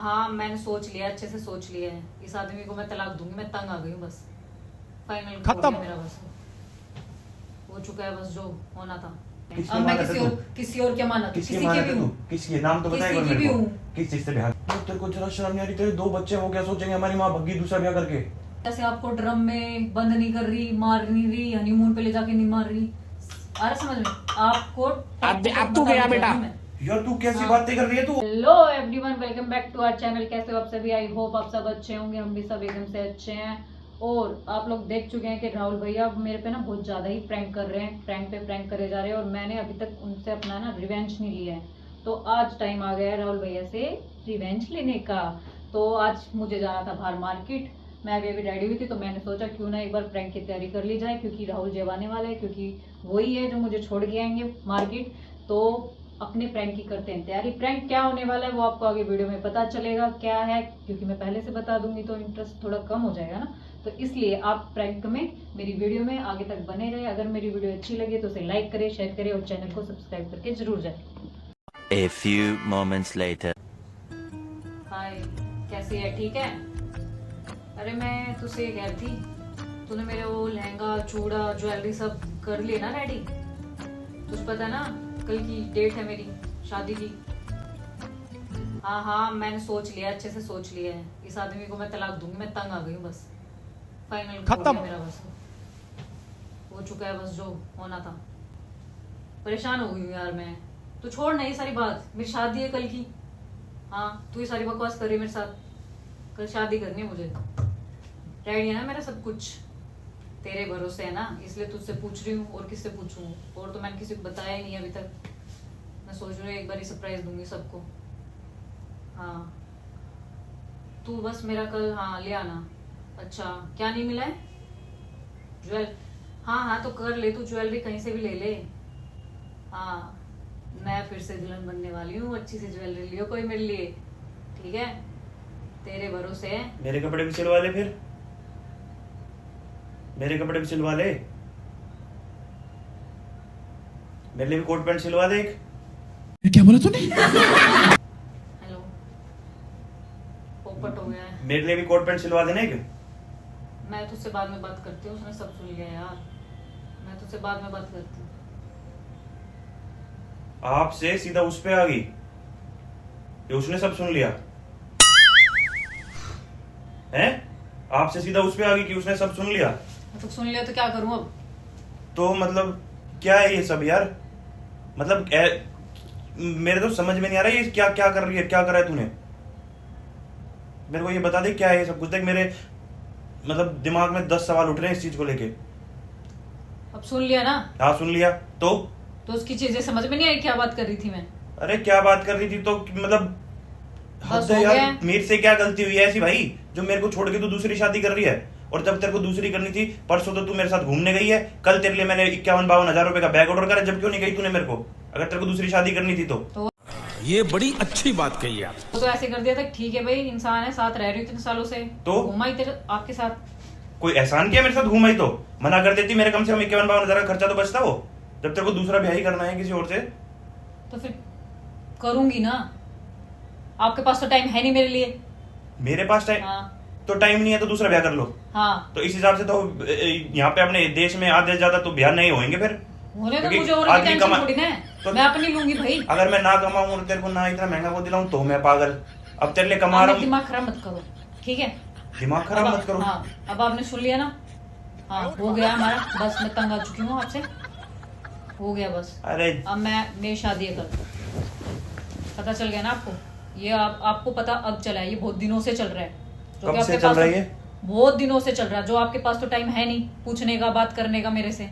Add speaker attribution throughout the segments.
Speaker 1: हाँ मैंने सोच लिया, अच्छे से सोच लिया है। इस आदमी को मैं तलाक दूंगी, मैं तंग आ गई हूँ बस। फाइनल हो
Speaker 2: खत्म।
Speaker 1: गया मेरा, बस हो चुका है, बस जो होना था।
Speaker 3: किसकी
Speaker 1: अब मैं
Speaker 3: मानत है तू?
Speaker 1: किसी और क्या माना?
Speaker 3: किसकी
Speaker 1: किसी की
Speaker 3: मानत
Speaker 1: भी
Speaker 3: है तू?
Speaker 1: हूँ,
Speaker 3: किसकी? नाम तो बता एक
Speaker 1: किसी
Speaker 3: बार
Speaker 1: की
Speaker 3: मेरे
Speaker 1: भी
Speaker 3: को।
Speaker 1: हूँ।
Speaker 3: किस चीज से ब्याह? तेरे को जरा शर्म नहीं आ रही? तेरे दो बच्चे हैं, वो क्या सोचेंगे हमारी माँ भग्गी दूसरा ब्याह करके?
Speaker 1: जैसे आपको ड्रम में बंद नहीं कर रही, मार नहीं रही, हनीमून पे ले जाके नहीं मार रही। अरे समझ में आपको
Speaker 2: अब तू गया बेटा।
Speaker 3: यार तू कैसी
Speaker 1: हाँ।
Speaker 3: बातें कर रही है तू?
Speaker 1: Hello everyone, welcome back to our channel. कैसे हो आप सभी? आई होप आप सब अच्छे होंगे, हम भी सब एकदम से अच्छे हैं। और आप लोग देख चुके हैं कि राहुल भैया मेरे पे ना बहुत ज़्यादा ही प्रैंक कर रहे हैं, प्रैंक पे प्रैंक करे जा रहे हैं, और मैंने अभी तक उनसे अपना ना रिवेंज नहीं लिया है। तो आज टाइम आ गया है राहुल भैया से रिवेंज लेने का। तो आज मुझे जाना था बाहर मार्केट, मैं अभी रेडी हुई थी, तो मैंने सोचा क्यों ना एक बार प्रैंक की तैयारी कर ली जाए, क्योंकि राहुल जब आने वाले हैं, क्योंकि वही है जो मुझे छोड़ के आएंगे मार्केट। तो अपने प्रैंक की करते हैं तैयारी। प्रैंक क्या होने वाला है वो आपको आगे वीडियो में पता चलेगा क्या है, क्योंकि मैं पहले से बता दूंगी तो इंटरेस्ट थोड़ा कम हो जाएगा ना। तो इसलिए आप प्रैंक में मेरी वीडियो में आगे तक बने रहे। अगर मेरी वीडियो अच्छी लगे तो उसे लाइक करें, शेयर करें और चैनल को सब्सक्राइब करके जरूर जाए।
Speaker 4: A few moments later.
Speaker 1: हाय, कैसी है? ठीक है। अरे मैं तुझसे ये कह रही थी, तूने मेरे वो लहंगा चूड़ा ज्वेलरी सब कर लिए ना रेडी? तुझे पता है ना कल की डेट है मेरी शादी की। हाँ हाँ मैंने सोच लिया, अच्छे से सोच लिया है। इस आदमी को मैं तलाक दूंगी, मैं तंग आ गई हूँ बस। फाइनल हो
Speaker 2: खत्म।
Speaker 1: गया मेरा, बस हो चुका है, बस जो होना था। परेशान हो गई हूँ यार मैं। तो छोड़ ना ये सारी बात, मेरी शादी है कल की। हाँ तू ये सारी बकवास कर रही है मेरे साथ। कल शादी करनी है मुझे, रेडी है ना मेरा सब कुछ? तेरे भरोसे है ना, इसलिए तुझसे पूछ रही हूँ, और किससे पूछूं? और तो मैंने किसी को बताया ही नहीं अभी तक। मैं सोच रही हूँ एक बार ही सरप्राइज दूंगी सबको। हाँ तू बस मेरा कल हाँ ले आना। अच्छा क्या नहीं मिला है? हाँ हाँ तो कर ले, तू ज्वेलरी कहीं से भी ले ले। हाँ मैं फिर से दुल्हन बनने वाली हूँ, अच्छी सी ज्वेलरी लियो कोई मेरे लिए, ठीक है? तेरे भरोसे है।
Speaker 3: मेरे कपड़े भी सिलवा ले फिर, मेरे कपड़े भी सिलवा ले। मेरे लिए भी कोट पैंट सिलवा दे एक।
Speaker 2: क्या बोला तूने?
Speaker 1: हेलो, पोपट हो गया है।
Speaker 3: मेरे लिए भी कोट पैंट सिलवा देना एक।
Speaker 1: मैं तुझसे बाद में बात करती हूँ, उसने सब सुन लिया यार। मैं तुझसे बाद में बात करती हूँ।
Speaker 3: आपसे सीधा उस पे आ गई कि उसने सब सुन लिया है? आपसे सीधा उस पे आ गई कि उसने सब सुन लिया?
Speaker 1: तो सुन लिया तो क्या करूं अब?
Speaker 3: तो मतलब क्या है ये सब यार? मतलब मेरे तो समझ में नहीं आ रहा ये क्या क्या कर रही है, क्या करा है तूने? मेरे को ये बता दे क्या है ये सब कुछ। देख मेरे मतलब दिमाग में 10 सवाल उठ रहे हैं इस चीज को लेके।
Speaker 1: अब सुन लिया ना?
Speaker 3: हाँ सुन लिया।
Speaker 1: तो उसकी चीजें समझ में नहीं आई, क्या बात कर रही थी मैं?
Speaker 3: अरे क्या बात कर रही थी तो मतलब
Speaker 1: बस
Speaker 3: हद है
Speaker 1: हो
Speaker 3: यार।
Speaker 1: गया।
Speaker 3: मेरे से क्या गलती हुई है ऐसी भाई जो मेरे को छोड़ के तू दूसरी शादी कर रही है? और जब तेरे को दूसरी करनी थी, परसों तो तू मेरे साथ घूमने गई है, कल तेरे लिए मैंने 51-52 हजार रुपए का बैग ऑर्डर करा, जब क्यों नहीं गई तूने मेरे को? अगर तेरे को दूसरी शादी करनी थी तो
Speaker 2: ये बड़ी अच्छी बात कही आप।
Speaker 1: तो ऐसे कर दिया था, ठीक है भाई इंसान है, साथ रह रही हूँ इतने सालों से,
Speaker 3: तो
Speaker 1: घुमा ही तेरे आपके साथ।
Speaker 3: कोई एहसान किया मेरे साथ घूमाई तो? मना कर देती, मेरे कम से कम 51-52 हजार का खर्चा तो बचता वो, जब तेरे को दूसरा ब्याह ही करना है किसी और से।
Speaker 1: तो फिर करूंगी ना, आपके पास तो टाइम है नहीं मेरे लिए।
Speaker 3: मेरे पास टाइम
Speaker 1: हाँ
Speaker 3: तो टाइम नहीं है तो दूसरा ब्याह कर लो।
Speaker 1: हाँ
Speaker 3: तो इस हिसाब से तो यहाँ पे अपने देश में आधे से ज्यादा तो ब्याह नहीं होंगे फिर।
Speaker 1: होने तो
Speaker 3: क्योंकि
Speaker 1: मुझे और
Speaker 3: आदमी
Speaker 1: टेंशन
Speaker 3: कमा-
Speaker 1: थोड़ी ना है,
Speaker 3: तो-
Speaker 1: मैं अपनी लूंगी भाई।
Speaker 3: अगर मैं ना कमाऊं और तेरे को ना इतना महंगा वो दिलाऊं तो मैं पागल। अब तेरे लिए कमा
Speaker 1: आप
Speaker 3: रहा हूँ।
Speaker 1: दिमाग खराब मत करो, ठीक है?
Speaker 3: दिमाग खराब मत करो।
Speaker 1: हाँ अब आपने सुन लिया ना? हाँ हो गया हमारा, बस मैं तंग आ चुकी हूँ आपसे, हो गया बस।
Speaker 3: अरे
Speaker 1: अब मेरी शादी है कल, पता चल गया ना आपको? ये आपको पता अब चला है, ये बहुत दिनों से चल रहा है। जो
Speaker 3: कब
Speaker 1: कि
Speaker 3: से
Speaker 1: आपके
Speaker 3: चल
Speaker 1: पास
Speaker 3: रहा
Speaker 1: तो-
Speaker 3: है ये?
Speaker 1: बहुत दिनों से चल रहा है, जो आपके पास तो टाइम है नहीं पूछने का, बात करने का मेरे से।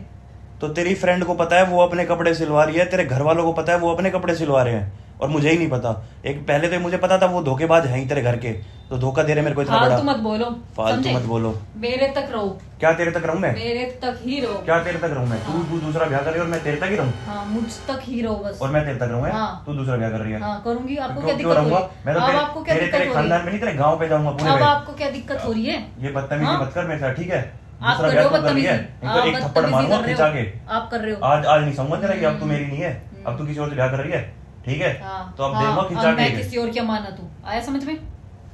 Speaker 3: तो तेरी फ्रेंड को पता है वो अपने कपड़े सिलवा रही है, तेरे घर वालों को पता है वो अपने कपड़े सिलवा रहे हैं, और मुझे ही नहीं पता। एक पहले तो मुझे पता था वो धोखेबाज हैं ही तेरे घर के, तो धोखा दे रहे मेरे को इतना बड़ा।
Speaker 1: फालतू मत बोलो,
Speaker 3: फालतू
Speaker 1: समझे?
Speaker 3: मत बोलो।
Speaker 1: मेरे तक रहो,
Speaker 3: क्या तेरे तक रहूं मैं?
Speaker 1: मेरे तक ही रहो।
Speaker 3: क्या तेरे तक रहूं मैं? तू दूसरा ब्याह कर रही है और मैं तेरे तक ही रहूं?
Speaker 1: हाँ मुझ तक ही रहो बस।
Speaker 3: और मैं तेरे तक रहूं?
Speaker 1: हाँ।
Speaker 3: तू दूसरा ब्याह कर रही है?
Speaker 1: हाँ करूंगी। आपको
Speaker 3: क्यों
Speaker 1: क्या
Speaker 3: क्यों
Speaker 1: दिक्कत हो
Speaker 3: रहूंगा?
Speaker 1: रही
Speaker 3: मैं तो
Speaker 1: है? अब आपको क्या
Speaker 3: तेरे
Speaker 1: दिक्कत हो रही
Speaker 3: खानदान
Speaker 1: है?
Speaker 3: में नहीं, तेरे गांव पे जाऊंगा पूरे
Speaker 1: अब
Speaker 3: में।
Speaker 1: आपको क्या दिक्कत हो रही है?
Speaker 3: ये बदतमीजी
Speaker 1: हाँ?
Speaker 3: मत कर मेरे साथ, ठीक है?
Speaker 1: आप
Speaker 3: दूसरा
Speaker 1: कर रहे
Speaker 3: ब्याह
Speaker 1: हो
Speaker 3: तू कर रही है,
Speaker 1: बदतमीजी,
Speaker 3: नहीं तो एक थप्पड़
Speaker 1: बदतमीजी
Speaker 3: मारूंगा
Speaker 1: कर रहे
Speaker 3: खिंचा
Speaker 1: हो।
Speaker 3: के।
Speaker 1: आप कर रहे हो।
Speaker 3: आज नहीं समझ तेरा कि अब तू मेरी नहीं है, अब तू किसी और से ब्याह कर रही है, ठीक है?
Speaker 1: हाँ,
Speaker 3: तो अब
Speaker 1: हाँ,
Speaker 3: देखो खिंचा
Speaker 1: अब मैं
Speaker 3: के।
Speaker 1: किसी और क्या माना तू? आया समझ में?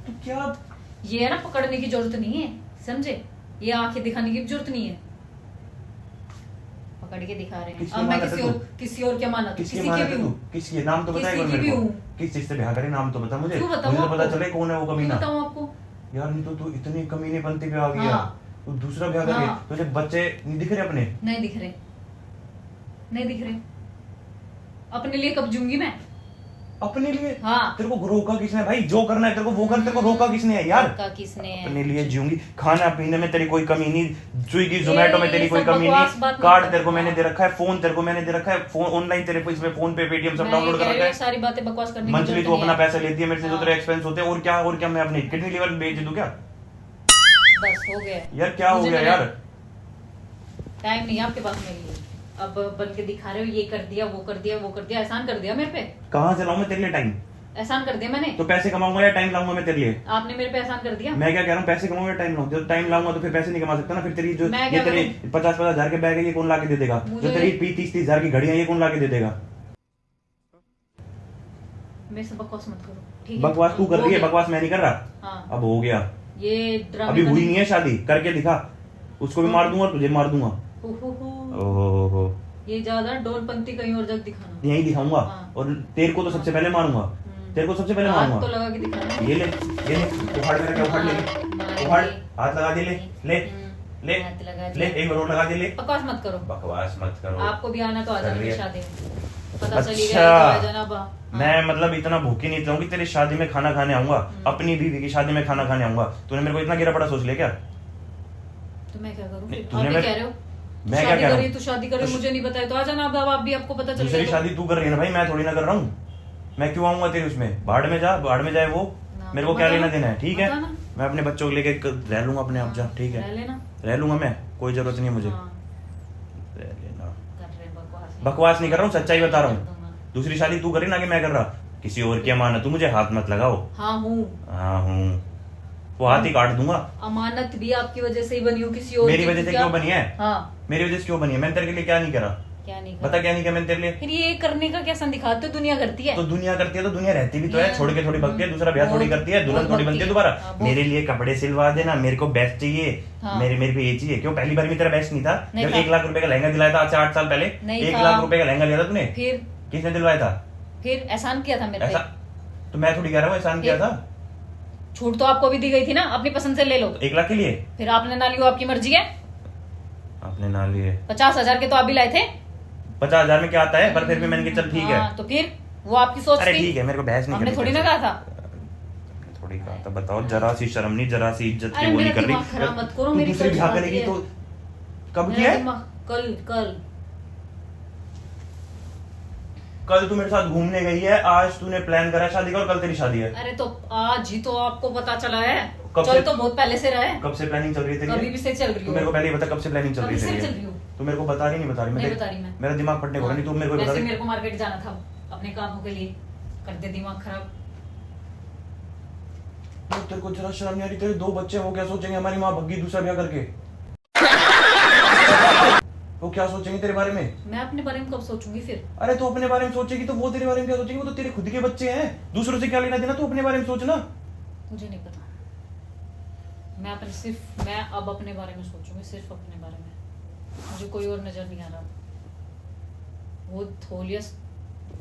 Speaker 3: तू क्या
Speaker 1: ये है ना, पकड़ने की जरूरत नहीं है, समझे? ये आंखें दिखाने की भी जरूरत नहीं है। पकड़ के दिखा रहे हैं।
Speaker 3: किसकी
Speaker 1: अब मैं
Speaker 3: मानत है तू?
Speaker 1: किसी और क्या माना?
Speaker 3: किसकी
Speaker 1: किसी
Speaker 3: मानत
Speaker 1: की
Speaker 3: है
Speaker 1: भी
Speaker 3: तू?
Speaker 1: हूँ।
Speaker 3: किसकी नाम तो बता एक बार
Speaker 1: किसी की
Speaker 3: मेरे
Speaker 1: भी
Speaker 3: को।
Speaker 1: हूँ।
Speaker 3: किस चीज से ब्याह करे, नाम तो बता मुझे।
Speaker 1: क्यों बताऊं
Speaker 3: मुझे तो पता
Speaker 1: आपको?
Speaker 3: चले कौन है वो
Speaker 1: क्यों
Speaker 3: कमीना।
Speaker 1: बताऊं आपको?
Speaker 3: यार नहीं तो तू इतनी कमीनेपंती पे आ गया।
Speaker 1: हाँ।
Speaker 3: तू दूसरा ब्याह करे,
Speaker 1: हाँ।
Speaker 3: तुझे बच्चे नहीं दिख रहे अपने?
Speaker 1: नहीं दिख रहे, नहीं दिख रहे। अपने लिए कब जूंगी मैं?
Speaker 3: अपने लिए?
Speaker 1: हाँ।
Speaker 3: तेरे को रोका किसने भाई? जो करना है तेरे को वो कर, तेरे को रोका किसने है यार?
Speaker 1: का किसने है?
Speaker 3: अपने लिए जीऊंगी, खाना पीने में तेरी कोई कमी नहीं, स्विगी जोमेटो में तेरी
Speaker 1: ये
Speaker 3: कोई
Speaker 1: सब
Speaker 3: कमी
Speaker 1: बकवास
Speaker 3: नहीं,
Speaker 1: बात मत
Speaker 3: कार्ड
Speaker 1: कर।
Speaker 3: तेरे को मैंने
Speaker 1: हाँ।
Speaker 3: दे रखा है, फोन तेरे को मैंने दे रखा है, फोन ऑनलाइन तेरे को इसमें फोन पे पेटीएम सब
Speaker 1: मैं
Speaker 3: डाउनलोड
Speaker 1: ये
Speaker 3: कर
Speaker 1: कह
Speaker 3: रखा
Speaker 1: रही हूँ,
Speaker 3: है।
Speaker 1: सारी बातें बकवास करने की
Speaker 3: मंथली
Speaker 1: जरूरत
Speaker 3: तू
Speaker 1: नहीं
Speaker 3: अपना
Speaker 1: है।
Speaker 3: पैसा लेती है मेरे से, जो
Speaker 1: हाँ।
Speaker 3: तेरे एक्सपेंस होते हैं, और क्या मैं अपनी किडनी लीवर बेच दूं क्या?
Speaker 1: बस हो गया
Speaker 3: यार क्या हो
Speaker 1: मुझे
Speaker 3: गया
Speaker 1: मेरा
Speaker 3: यार?
Speaker 1: टाइम नहीं है आपके पास मेरे लिए। अब बन के दिखा रहे हो, ये कर दिया, वो कर दिया, वो कर दिया, एहसान कर दिया मेरे पे।
Speaker 3: कहाँ से लाऊं मैं तेरे लिए टाइम?
Speaker 1: एहसान कर दिया मैंने।
Speaker 3: तो पैसे कमाऊंगा या टाइम लाऊंगा मैं तेरे लिए?
Speaker 1: आपने मेरे पे एहसान कर दिया।
Speaker 3: मैं क्या कह रहा हूँ, पैसे कमाऊंगा या टाइम लाऊंगा? जब टाइम लाऊंगा तो फिर पैसे नहीं कमा सकता ना। फिर तेरी जो
Speaker 1: मैं
Speaker 3: ये
Speaker 1: क्या
Speaker 3: तेरे
Speaker 1: करूं?
Speaker 3: 50-50 हजार के बैग है, ये कौन ला के दे देगा? जो
Speaker 1: मुझे-
Speaker 3: तेरी 30-30 हजार की घड़ियां, ये कौन ला के दे देगा?
Speaker 1: मेरे से बकवास मत करो, ठीक है?
Speaker 3: बकवास तू कर रही है, बकवास मैं नहीं कर रहा।
Speaker 1: हाँ।
Speaker 3: अब हो गया,
Speaker 1: ये ड्रामे
Speaker 3: अभी हुई
Speaker 1: बने-
Speaker 3: नहीं है शादी, करके दिखा। उसको भी मार दूंगा और तुझे मार दूंगा।
Speaker 1: हो, हो।
Speaker 3: ओहो,
Speaker 1: ये ज्यादा डोरपंती कहीं और जग दिखाना।
Speaker 3: यही दिखाऊंगा।
Speaker 1: हाँ।
Speaker 3: और तेरे को तो सबसे पहले मारूंगा, तेरे को सबसे पहले
Speaker 1: हाथ तो
Speaker 3: मारूंगा।
Speaker 1: लगा के दिखाना।
Speaker 3: ये ले उखाड़ मेरा, क्या उखाड़ ले, उखाड़, हाथ लगा दे, ले
Speaker 1: हाथ लगा दे।
Speaker 3: ले, एक बार और लगा दे, ले।
Speaker 1: बकवास मत करो।
Speaker 3: बकवास मत करो।
Speaker 1: आपको भी आना तो आ
Speaker 3: कर
Speaker 1: जाना
Speaker 3: रही
Speaker 1: मेरी
Speaker 3: है।
Speaker 1: शादी में। पता चली
Speaker 3: अच्छा।
Speaker 1: गया तो आ जाना बा। हाँ।
Speaker 3: मैं मतलब इतना भूखी नहीं रहूंगी, तेरी शादी में खाना खाने आऊंगा, अपनी बीवी की शादी में खाना खाने आऊंगा। तूने मेरे को इतना गिरा पड़ा सोच लिया क्या?
Speaker 1: तो मैं क्या करूं?
Speaker 3: नहीं,
Speaker 1: आप
Speaker 3: तूने
Speaker 1: भी
Speaker 3: मेरे-
Speaker 1: कह रहे हो
Speaker 3: मैं क्या
Speaker 1: शादी
Speaker 3: कह रहा
Speaker 1: करी
Speaker 3: हूँ?
Speaker 1: तो शादी करी, मुझे नहीं बताया तो आ जाना। अब आप भी, आपको पता चल
Speaker 3: दूसरी
Speaker 1: गया तो-
Speaker 3: शादी तू कर रही है ना भाई, मैं थोड़ी ना कर रहा हूँ। मैं क्यों आऊंगा तेरी उसमें? भाड़ में जा, भाड़ में जाए वो,
Speaker 1: ना,
Speaker 3: मेरे को क्या
Speaker 1: बताना,
Speaker 3: लेना देना है? ठीक है,
Speaker 1: बताना।
Speaker 3: मैं अपने बच्चों को लेके रह लूंगा अपने आप। जा, ठीक
Speaker 1: रह
Speaker 3: है,
Speaker 1: लेना।
Speaker 3: रह लूंगा मैं, कोई जरूरत नहीं है मुझे।
Speaker 1: हाँ,
Speaker 3: रह लेना।
Speaker 1: कर रहे हैं बकवास।
Speaker 3: बकवास नहीं कर रहा हूँ, सच्चाई बता रहा
Speaker 1: कर
Speaker 3: हूँ।
Speaker 1: दूंगा।
Speaker 3: दूसरी शादी तू करी ना, कि मैं कर रहा? किसी और की अमानत, तू मुझे हाथ मत लगाओ।
Speaker 1: हाँ हूँ।
Speaker 3: हाँ हूँ, वो हाथ ही काट दूंगा।
Speaker 1: अमानत भी आपकी वजह से ही बनी हो, किसी और
Speaker 3: मेरी
Speaker 1: की
Speaker 3: वजह से
Speaker 1: क्या-
Speaker 3: क्यों बनी है?
Speaker 1: हाँ,
Speaker 3: मेरी वजह से क्यों बनी है? मैंने तेरे के लिए क्या नहीं करा?
Speaker 1: क्या नहीं
Speaker 3: बता,
Speaker 1: कर।
Speaker 3: क्या नहीं किया मैंने तेरे लिए?
Speaker 1: फिर ये करने का कैसा दिखाते हो? दुनिया करती है।
Speaker 3: तो दुनिया करती है तो दुनिया रहती भी तो है, छोड़ के थोड़ी भगती है, दूसरा ब्याह
Speaker 1: बहुत-
Speaker 3: थोड़ी करती है, दुल्हन
Speaker 1: बहुत
Speaker 3: थोड़ी
Speaker 1: भगती
Speaker 3: बनती है
Speaker 1: है।
Speaker 3: दोबारा।
Speaker 1: हाँ, बहुत।
Speaker 3: मेरे लिए कपड़े सिलवा देना, मेरे को बेस्ट चाहिए।
Speaker 1: हाँ।
Speaker 3: मेरे को ये चाहिए। क्यों पहली बार में तेरा बेस्ट नहीं था?
Speaker 1: नहीं
Speaker 3: जब
Speaker 1: था।
Speaker 3: 1 लाख रुपए का लहंगा दिलाया था आज से 8 साल पहले,
Speaker 1: नहीं
Speaker 3: 1
Speaker 1: था।
Speaker 3: लाख रुपए का लहंगा लिया था तूने?
Speaker 1: फिर
Speaker 3: किसने दिलवाया था?
Speaker 1: फिर एहसान किया था मेरे
Speaker 3: ऐसा
Speaker 1: पे।
Speaker 3: तो मैं थोड़ी कह रहा हूँ एहसान किया
Speaker 1: फिर-
Speaker 3: था।
Speaker 1: छूट तो आपको भी दी गई थी ना, अपनी पसंद से ले लो।
Speaker 3: 1 लाख के लिए
Speaker 1: फिर आपने ना लियो, आपकी मर्जी है।
Speaker 3: आपने ना लिए।
Speaker 1: 50,000 के तो आप भी लाए थे।
Speaker 3: 50,000 में क्या आता है? पर फिर भी मैंने कहा चल ठीक है।
Speaker 1: हाँ, तो फिर वो आपकी सोच
Speaker 3: अरे
Speaker 1: थी।
Speaker 3: ठीक है, मेरे को बहस नहीं
Speaker 1: हमने
Speaker 3: करनी
Speaker 1: थोड़ी ना
Speaker 3: तेरे से।
Speaker 1: कहा था।
Speaker 3: थोड़ी कहा था, बताओ। जरा सी शर्म नहीं, जरा सी इज्जत की
Speaker 1: अरे
Speaker 3: वो नहीं
Speaker 1: मेरा
Speaker 3: कर रही।
Speaker 1: दिमाग खराब मत करो,
Speaker 3: तू
Speaker 1: मेरी
Speaker 3: दूसरी
Speaker 1: कल
Speaker 3: ब्याह
Speaker 1: शादी
Speaker 3: करेगी
Speaker 1: है।
Speaker 3: तो कब
Speaker 1: मेरा
Speaker 3: किया है?
Speaker 1: दिमाग कल कल
Speaker 3: कल तू मेरे साथ घूमने गई है, आज तूने प्लान करा है शादी का और कल तेरी शादी है।
Speaker 1: अरे तो आज ही तो आपको पता चला है।
Speaker 3: कब
Speaker 1: चल
Speaker 3: से?
Speaker 1: तो बहुत पहले से रहा है।
Speaker 3: कब से प्लानिंग चल रही है तेरी?
Speaker 1: अभी भी से चल रही
Speaker 3: तू
Speaker 1: हो।
Speaker 3: मेरे को पहले ही बता, कब से प्लानिंग चल रही
Speaker 1: अभी
Speaker 3: है
Speaker 1: से
Speaker 3: तेरी?
Speaker 1: चल रही हो।
Speaker 3: तू मेरे को बता रही नहीं बता रही?
Speaker 1: नहीं बता रही मैं।
Speaker 3: मेरा दिमाग फटने को रहा नहीं, तू मेरे को बता
Speaker 1: वैसे
Speaker 3: रही।
Speaker 1: मेरे को मार्केट जाना था अपने कामों के लिए, कर दे दिमाग खराब।
Speaker 3: यार, तेरे को जरा शर्म नहीं आ रही? तेरे 2 बच्चे, वो क्या सोचेंगे? हमारी माँ भग्गी दूसरा ब्याह करके, वो क्या सोचेंगे तेरे बारे में?
Speaker 1: मैं अपने बारे में कब सोचूंगी फिर?
Speaker 3: अरे तू अपने बारे में सोचेगी तो वो तेरे बारे में क्या सोचेंगे? वो तो तेरे खुद के बच्चे हैं, दूसरों से क्या लेना देना? तू अपने बारे में सोचना।
Speaker 1: मुझे नहीं पता। मैं अब अपने बारे में सोचूंगी, सिर्फ अपने बारे में। मुझे कोई और नजर नहीं आ रहा। वो होलिया,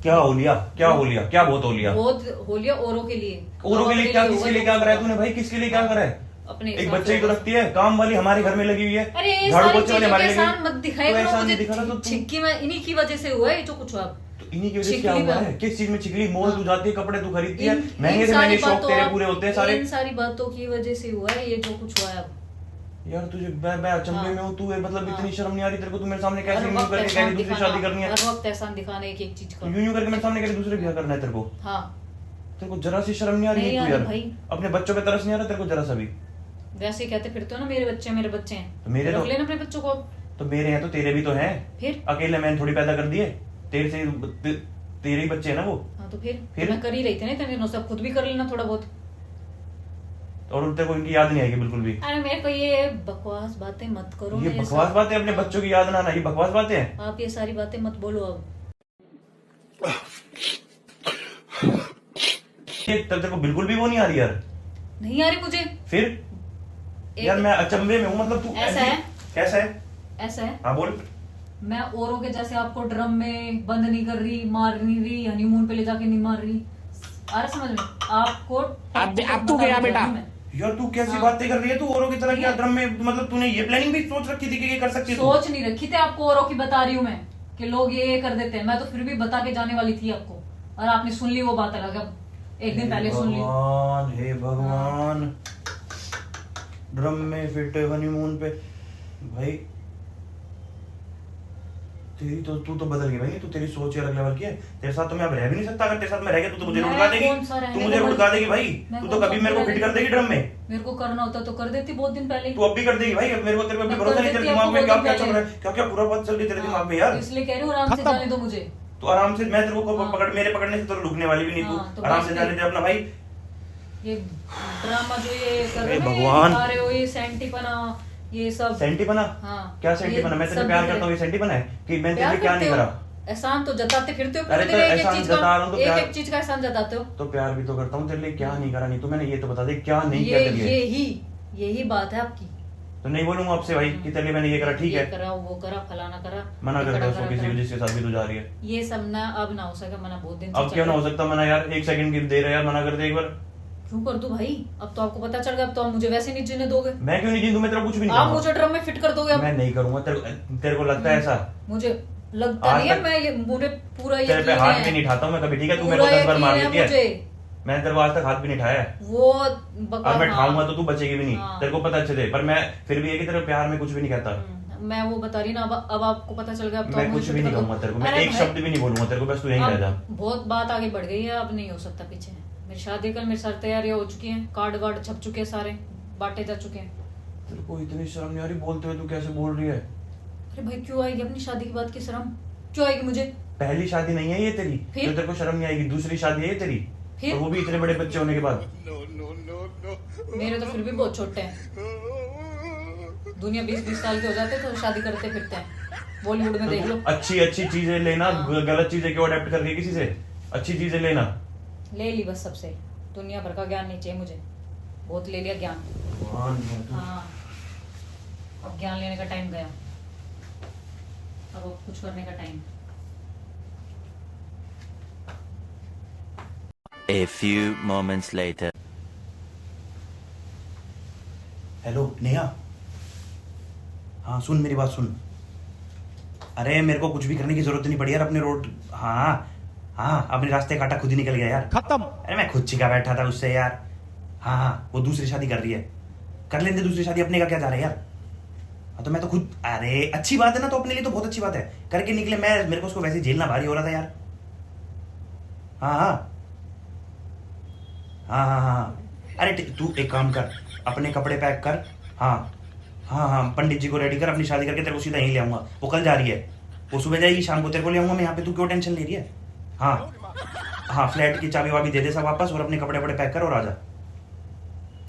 Speaker 3: क्या हो लिया? क्या हो लिया? क्या बहुत हो लिया?
Speaker 1: बहुत होलिया औरों के लिए।
Speaker 3: औरों के लिए क्या? किसके
Speaker 1: होगा
Speaker 3: लिए
Speaker 1: तो
Speaker 3: क्या करा है
Speaker 1: होगा।
Speaker 3: तूने भाई? किसके लिए क्या करा है?
Speaker 1: अपने
Speaker 3: एक
Speaker 1: हिसाब
Speaker 3: बच्चे ही
Speaker 1: से
Speaker 3: तो रखती है, काम वाली हमारे घर में लगी हुई है।
Speaker 1: अरे ये
Speaker 3: झाड़ू
Speaker 1: सारी
Speaker 3: पोछे वाली
Speaker 1: चीजों के
Speaker 3: हमारे
Speaker 1: एहसान
Speaker 3: लगी।
Speaker 1: मत दिखाया
Speaker 3: तो
Speaker 1: करो
Speaker 3: एहसान
Speaker 1: मुझे।
Speaker 3: नहीं दिखा रहा तो तू-
Speaker 1: छिक्की में इन्हीं की वजह से हुआ है जो कुछ हुआ।
Speaker 3: तो इन्हीं की वजह से क्या
Speaker 1: छिकली
Speaker 3: हुआ
Speaker 1: में-
Speaker 3: है? किस चीज में छिकली? मॉल तू जाती है, कपड़े तू खरीदती है,
Speaker 1: इन
Speaker 3: महंगे से
Speaker 1: सारी
Speaker 3: महंगे शौक
Speaker 1: बातों
Speaker 3: तेरे
Speaker 1: आप-
Speaker 3: पूरे होते हैं सारे।
Speaker 1: इन सारी बातों की वजह से हुआ है ये जो कुछ हुआ है अब।
Speaker 3: यार तुझे मैं अचंभे
Speaker 1: हाँ।
Speaker 3: में हूँ। तू मतलब
Speaker 1: हाँ।
Speaker 3: इतनी शर्म नहीं आ रही तेरे को? तू मेरे सामने कैसे
Speaker 1: हर
Speaker 3: यूं
Speaker 1: वक्त
Speaker 3: करके कह
Speaker 1: एहसान
Speaker 3: रही दूसरी
Speaker 1: दिखाना-
Speaker 3: शादी करनी है?
Speaker 1: हर वक्त एहसान दिखाना एक एक चीज का।
Speaker 3: यूं करके मेरे सामने कह रही दूसरे ब्याह करना है तेरे को?
Speaker 1: हाँ,
Speaker 3: तेरे को जरा सी शर्म नहीं आ रही?
Speaker 1: नहीं
Speaker 3: तू
Speaker 1: आ
Speaker 3: यार
Speaker 1: रही भाई।
Speaker 3: अपने बच्चों पे तरस नहीं आ रहा तेरे को जरा सा भी?
Speaker 1: वैसे ही कहते फिरते हो ना, मेरे बच्चे हैं।
Speaker 3: तो मेरे
Speaker 1: रख
Speaker 3: तो-
Speaker 1: लेना अपने बच्चों को।
Speaker 3: तो मेरे हैं तो तेरे भी तो हैं।
Speaker 1: फिर
Speaker 3: अकेले मैंने थोड़ी पैदा कर दिए, तेरे से तेरे ही बच्चे हैं ना वो।
Speaker 1: हाँ तो फिर
Speaker 3: फिर?
Speaker 1: मैं कर ही रही थी ना इतने दिनों से, अब खुद भी कर लेना थोड़ा बहुत।
Speaker 3: और तेरे को इनकी याद नहीं आएगी बिल्कुल भी?
Speaker 1: अरे मेरे को ये बकवास बातें मत करो।
Speaker 3: ये
Speaker 1: मेरे
Speaker 3: बकवास
Speaker 1: साथ।
Speaker 3: बातें अपने बच्चों की याद ना आना, ये बकवास बातें हैं।
Speaker 1: आप ये सारी बातें मत बोलो अब।
Speaker 3: ये तब तेरे को बिल्कुल भी वो नहीं आ रही यार?
Speaker 1: नहीं आ रही मुझे।
Speaker 3: फिर यार मैं अचंभे में हूँ, मतलब तू
Speaker 1: ऐसा है?
Speaker 3: कैसा है?
Speaker 1: ऐसा है,
Speaker 3: हाँ बोल।
Speaker 1: मैं औरों के जैसे आपको ड्रम में बंद नहीं कर रही, मार नहीं रही, हनीमून पे ले जाके नहीं मार रही। आ रहा समझ में आपको?
Speaker 2: अब तू गया बेटा।
Speaker 3: यार तू कैसी
Speaker 1: हाँ।
Speaker 3: बातें कर रही है? तू औरों की तरह क्या ड्रम में, मतलब तूने ये प्लानिंग भी सोच रखी थी कि ये कर सकती है तू?
Speaker 1: सोच नहीं रखी थी, आपको औरों की बता रही हूँ मैं कि लोग ये कर देते हैं। मैं तो फिर भी बता के जाने वाली थी आपको, और आपने सुन ली, वो बात अलग है। एक दिन पहले सुन ली।
Speaker 3: भगवान, हे भगवान, ड्रम में फिट हनीमून पे। भाई तेरी तो तू तो बदल गई भाई, तू तेरी सोच अलग लेवल की है। तेरे साथ तो मैं अब रह भी नहीं सकता। अगर तेरे साथ मैं रह गया तू तो मुझे
Speaker 1: मैं
Speaker 3: उड़का देगी,
Speaker 1: कौन सा रहने
Speaker 3: तू
Speaker 1: को
Speaker 3: मुझे
Speaker 1: बोल-
Speaker 3: उड़का देगी भाई।
Speaker 1: मैं
Speaker 3: तू
Speaker 1: कौन
Speaker 3: तो
Speaker 1: सा
Speaker 3: कभी मेरे को
Speaker 1: रहने
Speaker 3: फिट
Speaker 1: को-
Speaker 3: कर देगी ड्रम में।
Speaker 1: मेरे को करना होता तो कर देती बहुत दिन पहले।
Speaker 3: तू अब भी कर देगी भाई। अब मेरे को तेरे पे
Speaker 1: मैं
Speaker 3: भरोसा नहीं,
Speaker 1: कर
Speaker 3: तेरे
Speaker 1: देती
Speaker 3: दिमाग में
Speaker 1: आपको
Speaker 3: क्या
Speaker 1: बहुत
Speaker 3: क्या
Speaker 1: दिन
Speaker 3: चल रहा है,
Speaker 1: पहले।
Speaker 3: क्या क्या पूरा बात चल रही है तेरे
Speaker 1: हाँ,
Speaker 3: दिमाग में यार।
Speaker 1: इसलिए कह रही हूँ आराम से जाने दो मुझे।
Speaker 3: तो आराम से, मैं तेरे को
Speaker 1: हाँ।
Speaker 3: पकड़, मेरे पकड़ने से तो रुकने वाली भी नहीं
Speaker 1: हाँ,
Speaker 3: तू।
Speaker 1: तो
Speaker 3: आराम
Speaker 1: बस
Speaker 3: से
Speaker 1: फिर-
Speaker 3: जाने दे अपना भाई।
Speaker 1: ये ड्रामा जो ये कर रहे
Speaker 3: अरे
Speaker 1: हो ना, ये
Speaker 3: भगवान।
Speaker 1: दिखा रहे हो, ये सेंटीपना, ये सब।
Speaker 3: सेंटीपना?
Speaker 1: हाँ,
Speaker 3: क्या सेंटीपना? मैं तेरे
Speaker 1: सब
Speaker 3: प्यार
Speaker 1: दिख
Speaker 3: करता हूँ,
Speaker 1: रहे।
Speaker 3: ये सेंटीपना है कि मैंने तेरे
Speaker 1: प्यार
Speaker 3: लिए क्या नहीं
Speaker 1: करते हो,
Speaker 3: करा?
Speaker 1: एहसान तो जताते फिरते हो
Speaker 3: अरे
Speaker 1: पूरे
Speaker 3: तो
Speaker 1: दिन, एक
Speaker 3: एहसान
Speaker 1: एक चीज
Speaker 3: जता रहा हूँ तो
Speaker 1: का, एक
Speaker 3: प्यार-
Speaker 1: एक चीज का एहसान जताते हो।
Speaker 3: तो प्यार भी तो करता हूँ तेरे लिए, क्या नहीं करा? नहीं तो मैंने ये तो बता दे क्या नहीं किया तेरे लिए।
Speaker 1: यही बात है आपकी।
Speaker 3: तो नहीं बोलूंगा आपसे भाई कि तेरे लिए मैंने ये करा, ठीक
Speaker 1: ये
Speaker 3: है?
Speaker 1: करा, वो करा, फलाना करा,
Speaker 3: मना
Speaker 1: ये
Speaker 3: कर दे
Speaker 1: करा,
Speaker 3: उसको,
Speaker 1: करा,
Speaker 3: किसी
Speaker 1: करा।
Speaker 3: जिसके साथ भी तू जा रही है।
Speaker 1: ये सब ना अब ना हो सके, मना बहुत दिन से
Speaker 3: अब
Speaker 1: चल
Speaker 3: क्यों ना
Speaker 1: रहा
Speaker 3: हो
Speaker 1: है।
Speaker 3: सकता? मना यार, एक सेकंड की देर है यार, मना कर दे एक बार।
Speaker 1: क्यों कर दूं भाई? अब तो आपको पता चल गया, अब तो आप मुझे वैसे नहीं जीने दोगे।
Speaker 3: मैं क्यों नहीं जीतू? मैं तेरा कुछ भी नहीं
Speaker 1: आप
Speaker 3: करूंगा।
Speaker 1: मुझे ड्रम में फिट कर दोगे अब।
Speaker 3: मैं नहीं करूंगा। तेरे को लगता है ऐसा?
Speaker 1: मुझे लगता
Speaker 3: आज
Speaker 1: नहीं है,
Speaker 3: तक
Speaker 1: मैं ये मुझे पूरा
Speaker 3: तेरे पे
Speaker 1: यकीन
Speaker 3: हाथ भी
Speaker 1: है।
Speaker 3: नहीं उठाता हूँ मैं कभी, ठीक है? तू मेरे
Speaker 1: पूरा
Speaker 3: को 10 बार
Speaker 1: यकीन
Speaker 3: मार
Speaker 1: है
Speaker 3: देती है,
Speaker 1: मुझे।
Speaker 3: मैंने तेरे को आज तक हाथ भी नहीं उठाया है।
Speaker 1: वो
Speaker 3: अब मैं
Speaker 1: हाँ।
Speaker 3: उठाऊंगा तो तू बचेगी भी नहीं,
Speaker 1: हाँ।
Speaker 3: तेरे को पता अच्छे से। पर मैं फिर भी है कि तेरे प्यार में कुछ भी नहीं कहता।
Speaker 1: मैं वो बता रही ना, अब आपको पता चल गया। अब तो
Speaker 3: मैं
Speaker 1: आप
Speaker 3: कुछ
Speaker 1: मुझे
Speaker 3: भी
Speaker 1: fit
Speaker 3: नहीं
Speaker 1: कर दो।
Speaker 3: कहूंगा तेरे को, मैं
Speaker 1: अरे
Speaker 3: एक
Speaker 1: भाई,
Speaker 3: शब्द भी नहीं बोलूंगा तेरे को, बस तू यहीं रह जा।
Speaker 1: अब बहुत बात आगे बढ़ गई है, अब नहीं हो सकता पीछे। मेरी शादी कल, मेरी सारी तैयारियां हो चुकी हैं, कार्ड वार्ड छप चुके हैं, सारे बांटे जा चुके हैं।
Speaker 3: तेरे को इतनी शर्म नहीं आ रही बोलते हुए? तू कैसे बोल रही है?
Speaker 1: अरे भाई, क्यों आएगी अपनी शादी की बात की शर्म? क्यों आएगी मुझे?
Speaker 3: पहली शादी नहीं है ये तेरी,
Speaker 1: फिर?
Speaker 3: तो तेरे को शर्म नहीं आएगी? दूसरी शादी है ये तेरी,
Speaker 1: फिर?
Speaker 3: और वो भी इतने बड़े बच्चे होने के बाद।
Speaker 1: मेरे तो फिर भी बहुत छोटे हैं। दुनिया 20-20 साल के हो जाते तो शादी करते फिरते हैं। बॉलीवुड में देख लो।
Speaker 3: अच्छी अच्छी चीजें लेना,
Speaker 1: हाँ।
Speaker 3: गलत चीजें क्यों अडेप्ट कर रही है किसी से? अच्छी चीजें लेना।
Speaker 1: ले ली बस सबसे, दुनिया भर का ज्ञान नहीं चाहिए मुझे, बहुत ले लिया ज्ञान।
Speaker 3: भगवान है तू।
Speaker 1: हाँ, अब ज्ञान लेने का टाइम गया, अब कुछ करने का time.
Speaker 4: A few moments later.
Speaker 3: Hello Neha, हाँ सुन मेरी बात सुन। अरे मेरे को कुछ भी करने की जरूरत नहीं पड़ी यार, अपने रोड, हाँ हाँ अपने रास्ते काटा खुद ही निकल गया यार,
Speaker 2: खत्म।
Speaker 3: अरे मैं खुद चिका बैठा था उससे यार। हाँ हाँ वो दूसरी शादी कर रही है, कर लेते दूसरी शादी, अपने का क्या जा रहा है यार। हाँ तो मैं तो खुद, अरे अच्छी बात है ना, तो अपने लिए तो बहुत अच्छी बात है, करके निकले। मैं, मेरे को उसको वैसे झेलना भारी हो रहा था यार। हाँ हाँ हाँ हाँ हाँ। अरे तू एक काम कर, अपने कपड़े पैक कर। हाँ हाँ हाँ पंडित जी को रेडी कर, अपनी शादी करके तेरे को सीधा यहीं ले आऊंगा। वो कल जा रही है, वो सुबह जाएगी, शाम को तेरे को ले आऊंगा मैं यहाँ पे। तू क्यों टेंशन ले रही है? हाँ हाँ फ्लैट की चाबी वाबी दे दे सब वापस, और अपने कपड़े वपड़े पैक कर और आ जा।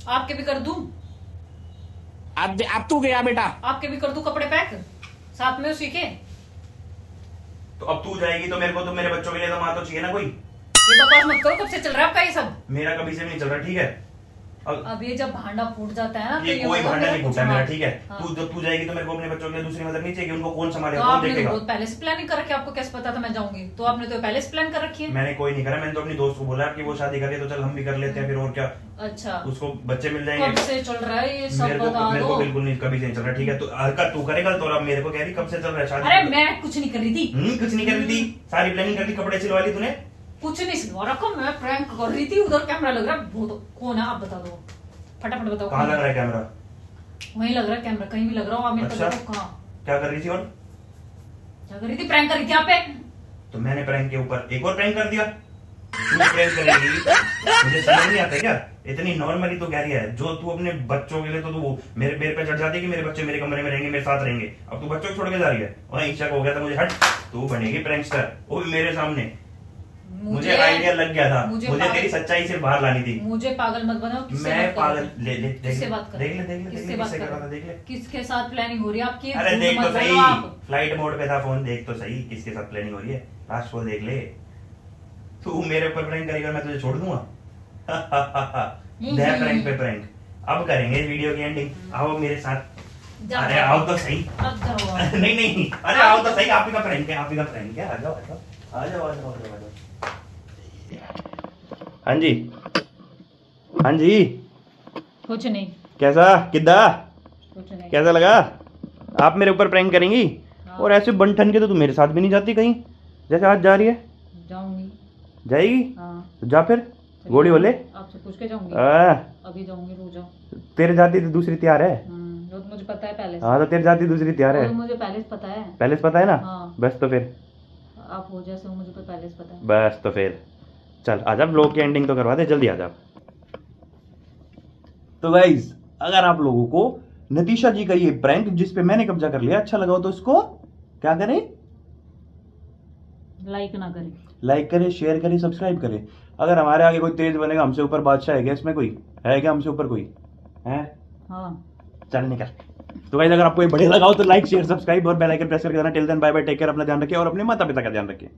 Speaker 1: आपके भी कर दूं?
Speaker 2: अब तू गया बेटा।
Speaker 1: आपके भी कर दूं कपड़े पैक, साथ में उसी के?
Speaker 3: तो अब तू जाएगी तो मेरे को, तो मेरे बच्चों के लिए तो माँ तो चाहिए ना कोई।
Speaker 1: ये बकवास मत करो, कब से चल रहा है आपका ये सब?
Speaker 3: मेरा कभी से भी नहीं चल रहा, ठीक है?
Speaker 1: अब ये जब भांडा फूट जाता है ना, तो
Speaker 3: ये कोई
Speaker 1: होगा
Speaker 3: भांडा
Speaker 1: मेरा
Speaker 3: नहीं
Speaker 1: कुछ
Speaker 3: फूटा मेरा,
Speaker 1: हाँ।
Speaker 3: ठीक है?
Speaker 1: हाँ।
Speaker 3: तू जब तू जाएगी तो मेरे को अपने बच्चों के लिए दूसरी मदर नहीं चाहिए। उनको कौन
Speaker 1: तो
Speaker 3: संभालेगा, कौन
Speaker 1: आपने तो
Speaker 3: देखेगा?
Speaker 1: बहुत पहले से प्लानिंग कर रखी है, आपको कैसे पता था मैं जाऊंगी? तो आपने तो पहले से प्लान कर रखी है।
Speaker 3: मैंने कोई नहीं करा, मैंने तो अपनी दोस्त को बोला कि वो शादी करे तो चल हम भी कर लेते हैं फिर, और क्या,
Speaker 1: अच्छा,
Speaker 3: उसको बच्चे मिल
Speaker 1: कब
Speaker 3: जाएंगे।
Speaker 1: से चल रहा है ये सब
Speaker 3: मेरे
Speaker 1: बता
Speaker 3: को
Speaker 1: दो।
Speaker 3: बिल्कुल नहीं, कभी से नहीं चल रहा, ठीक है? तो हरकत तू करेगा तो अब मेरे को कह रही कब से चल रहा है शादी?
Speaker 1: अरे मैं कुछ नहीं कर रही थी,
Speaker 3: कुछ नहीं कर रही थी, सारी प्लानिंग कर दी, कपड़े सिलवा ली तूने।
Speaker 1: कुछ नहीं सिलवा रखा, मैं प्रैंक कर रही थी। उधर कैमरा लग रहा है, वो तो कौन है आप बता दो, फटाफट बताओ।
Speaker 3: कहाँ लग रहा है कैमरा?
Speaker 1: वहीं लग रहा है कैमरा, कहीं भी लग रहा हो। आप मेरे
Speaker 3: अच्छा।
Speaker 1: को कहाँ
Speaker 3: क्या कर रही थी? और
Speaker 1: क्या कर रही थी? प्रैंक कर रही थी आप पे।
Speaker 3: तो मैंने प्रैंक के ऊपर एक और प्रैंक कर दिया। तू प्रैंक करेगी, मुझे समझ नहीं आता क्या? इतनी नॉर्मली तो कह रही है जो तू अपने बच्चों के लिए, तो तू मेरे पैर पे चढ़ जाती है कि मेरे बच्चे मेरे कमरे में रहेंगे, मेरे साथ रहेंगे। अब तू बच्चों को छोड़ के जा रही है, वहाँ इच्छा हो गया था मुझे, हट तू बनेगी प्रैंकस्टर, वो भी मेरे सामने। मुझे आइडिया लग गया था, मुझे तेरी सच्चाई से बाहर लानी थी।
Speaker 1: मुझे पागल मत बनाओ। किससे
Speaker 3: मैं
Speaker 1: बात कर
Speaker 3: पागल,
Speaker 1: रहे हो?
Speaker 3: ले ले देख
Speaker 1: किससे
Speaker 3: ले
Speaker 1: बात कर
Speaker 3: देख
Speaker 1: रहे
Speaker 3: ले
Speaker 1: हो?
Speaker 3: देख ले
Speaker 1: किससे
Speaker 3: देख ले
Speaker 1: बात
Speaker 3: किससे
Speaker 1: कर
Speaker 3: कर रहा
Speaker 1: रहे
Speaker 3: था,
Speaker 1: हो?
Speaker 3: देख ले।
Speaker 1: किसके साथ प्लानिंग हो रही है आपकी?
Speaker 3: अरे
Speaker 1: झूठ
Speaker 3: देख
Speaker 1: मत
Speaker 3: तो सही,
Speaker 1: बोलो आप।
Speaker 3: फ्लाइट मोड पे था फोन, देख तो सही किसके साथ प्लानिंग हो रही है। लास्ट को देख ले, तू मेरे ऊपर प्रैंक करेगा मैं तुझे छोड़ दूंगा। नया प्रैंक पे प्रैंक। अब करेंगे वीडियो की एंडिंग। आओ मेरे साथ।
Speaker 1: जाओ।
Speaker 3: अरे आओ तो सही।
Speaker 1: अब जाओ आप।
Speaker 3: नहीं नहीं, अरे आओ तो सही। आप ही का प्रैंक है, आप ही का प्रैंक है। आ जाओ आ जाओ आ जाओ आ जाओ आ जाओ। हाँ जी हाँ जी,
Speaker 1: कुछ नहीं,
Speaker 3: कैसा किद्दा
Speaker 1: कुछ नहीं।
Speaker 3: कैसा लगा? आप मेरे ऊपर प्रैंक करेंगी?
Speaker 1: हाँ।
Speaker 3: और ऐसे बन-ठन के तो तू मेरे साथ भी नहीं जाती कहीं, जैसे आज जा रही है।
Speaker 1: जाऊंगी।
Speaker 3: जाएगी?
Speaker 1: हाँ।
Speaker 3: तो जा फिर, घोड़ी बोले।
Speaker 1: आपसे पूछ के जाऊंगी। अभी जाऊंगी, रुक जाओ।
Speaker 3: तेरे जाती तो दूसरी तैयार है।
Speaker 1: वो तो मुझे पता है पहले से।
Speaker 3: हाँ तो तेरे जाती दूसरी तैयार
Speaker 1: वो
Speaker 3: है।
Speaker 1: तो मुझे पहले से पता है।
Speaker 3: पहले से पता है ना?
Speaker 1: हाँ।
Speaker 3: बस तो फिर,
Speaker 1: आप हो जैसे हो मुझे तो पहले से पता है।
Speaker 3: बस तो फिर चल आजा, ब्लॉग की एंडिंग तो करवा दे, जल्दी आजा। तो गाइज, अगर आप लोगों को नतीशा जी का ये प्रैंक जिस पे मैंने कब्जा कर लिया अच्छा लगा हो तो इसको क्या करें?
Speaker 1: लाइक ना करें।
Speaker 3: लाइक करें, शेयर करें, सब्सक्राइब करें। अगर हमारे आगे कोई तेज बनेगा, हमसे ऊपर बादशाह है क्या? इसमें कोई है क्या हमसे ऊपर? कोई है?
Speaker 1: हाँ।
Speaker 3: चल निकल। तो गाइस, अगर आपको ये बढ़िया लगा हो तो लाइक शेयर सब्सक्राइब और बेल आइकन प्रेस करके देना। Till then bye bye, take care, अपना ध्यान रखिए और अपने माता पिता का ध्यान रखिए।